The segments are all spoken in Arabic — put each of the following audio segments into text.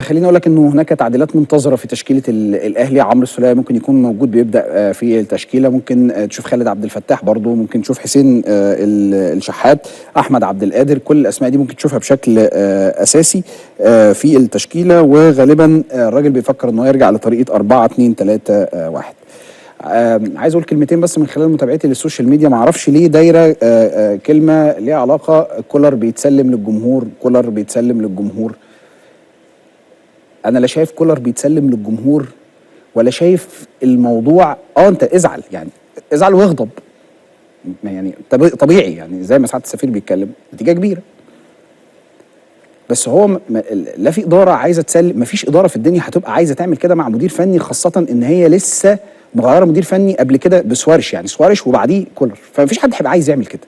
خليني اقول لك انه هناك تعديلات منتظره في تشكيله الاهلي. عمرو السولية ممكن يكون موجود بيبدا في التشكيله، ممكن تشوف خالد عبد الفتاح برضو، ممكن تشوف حسين الشحات، احمد عبد القادر. كل الاسماء دي ممكن تشوفها بشكل اساسي في التشكيله، وغالبا الراجل بيفكر انه يرجع لطريقه 4-2-3-1. عايز اقول كلمتين بس من خلال متابعتي للسوشيال ميديا. ما اعرفش ليه دايره كلمه ليها علاقه كولر بيتسلم للجمهور، كولر بيتسلم للجمهور. انا لا شايف كولر بيتسلم للجمهور ولا شايف الموضوع. انت ازعل، يعني ازعل واغضب، يعني طبيعي، يعني زي ما سعاده السفير بيتكلم، نتيجه كبيره. بس هو لا في اداره عايزه تسلم، مفيش اداره في الدنيا هتبقى عايزه تعمل كده مع مدير فني، خاصه ان هي لسه مغيره مدير فني قبل كده بسوارش، يعني سوارش وبعديه كولر، فمفيش حد هيبقى عايز يعمل كده.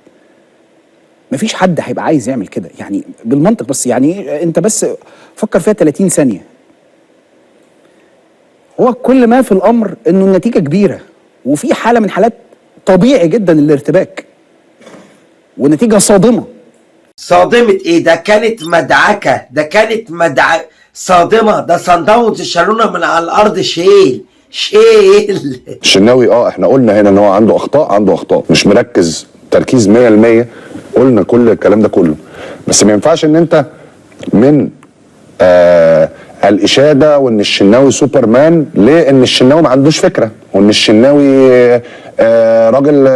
مفيش حد هيبقى عايز يعمل كده، يعني بالمنطق. بس يعني انت بس فكر فيها 30 ثانيه. هو كل ما في الامر انه النتيجه كبيره، وفي حاله من حالات طبيعي جدا الارتباك، ونتيجه صادمه. صادمه ايه؟ ده كانت مدعكه، صادمه. ده صن داونز شالونا من على الارض شيل. الشناوي احنا قلنا هنا ان هو عنده اخطاء، مش مركز تركيز 100%. قلنا كل الكلام ده كله، بس ما ينفعش ان انت من الاشاده وان الشناوي سوبرمان، لان الشناوي ما عندوش فكره، وان الشناوي راجل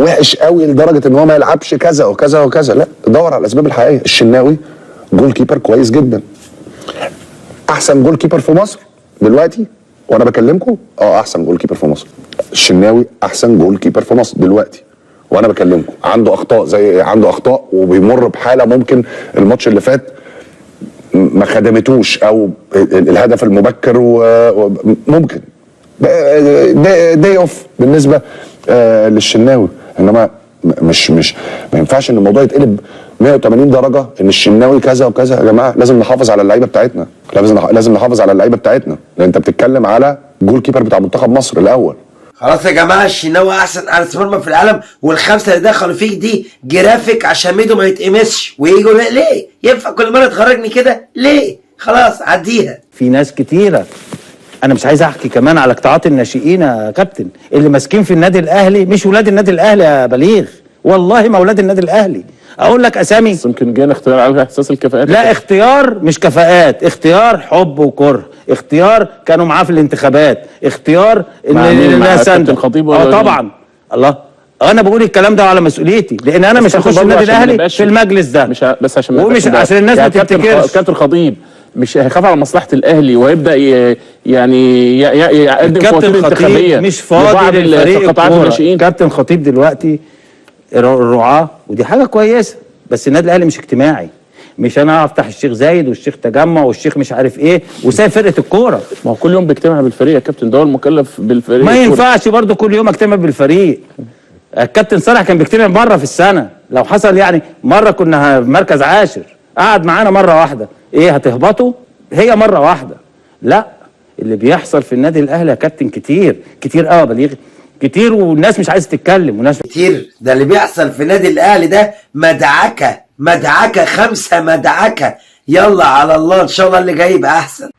وحش قوي لدرجه ان هو ما يلعبش كذا وكذا وكذا. لا، دور على الاسباب الحقيقيه. الشناوي جول كيبر كويس جدا، احسن جول كيبر في مصر دلوقتي وانا بكلمكم. احسن جول كيبر في مصر. الشناوي احسن جول كيبر في مصر دلوقتي وانا بكلمكم. عنده اخطاء وبيمر بحاله ممكن الماتش اللي فات ما خدمتوش، او الهدف المبكر وممكن داي اوف بالنسبه للشناوي. انما مش ما ينفعش ان الموضوع يتقلب 180 درجه، ان الشناوي كذا وكذا. يا جماعه لازم نحافظ على اللعيبه بتاعتنا، لازم نحافظ على اللعيبه بتاعتنا، لان انت بتتكلم على جول كيبر بتاع منتخب مصر الاول. خلاص يا جماعه، الشناوي احسن حارس مرمى في العالم، والخمسه اللي دخلوا فيك دي جرافيك عشان ميدو ما يتقمصش ويجوا. ليه ينفع كل مره تخرجني كده؟ ليه؟ خلاص عديها. في ناس كتيره، انا مش عايز احكي كمان على قطاعات الناشئين يا كابتن اللي ماسكين في النادي الاهلي. مش ولاد النادي الاهلي يا بليغ، والله ما ولاد النادي الاهلي. اقول لك اسامي. بس يمكن جانا اختيار على اساس الكفاءات. لا، اختيار مش كفاءات، اختيار حب وكره، اختيار كانوا معاه في الانتخابات، اختيار ان الناس الخطيب طبعا. الله، انا بقول الكلام ده على مسؤوليتي، لان انا مش هخش النادي الاهلي في المجلس ده. مش بس عشان ومش عشان الناس ما تفتكرش. كابتن الخطيب مش هيخاف على مصلحه الاهلي ويبدا يعني يقدم فواتير انتخابيه مش فاضي للفريق قطاعات الناشئين. كابتن خطيب دلوقتي الرعاه، ودي حاجه كويسه، بس النادي الاهلي مش اجتماعي. مش انا افتح الشيخ زايد والشيخ تجمع والشيخ مش عارف ايه وسايب فرقه الكوره. ما هو كل يوم بيجتمع بالفريق يا كابتن، ده هو المكلف بالفريق. ما ينفعش برضه كل يوم اجتمع بالفريق. الكابتن صالح كان بيجتمع مره في السنه، لو حصل يعني مره كنا في مركز عاشر قعد معانا مره واحده. ايه هتهبطوا؟ هي مره واحده. لا، اللي بيحصل في النادي الاهلي يا كابتن كتير قوي يا بليغ، كتير، والناس مش عايزه تتكلم وناس كتير. ده اللي بيحصل في النادي الاهلي ده مدعكه 5 مدعكه. يلا على الله، ان شاء الله اللي جاي يبقى احسن.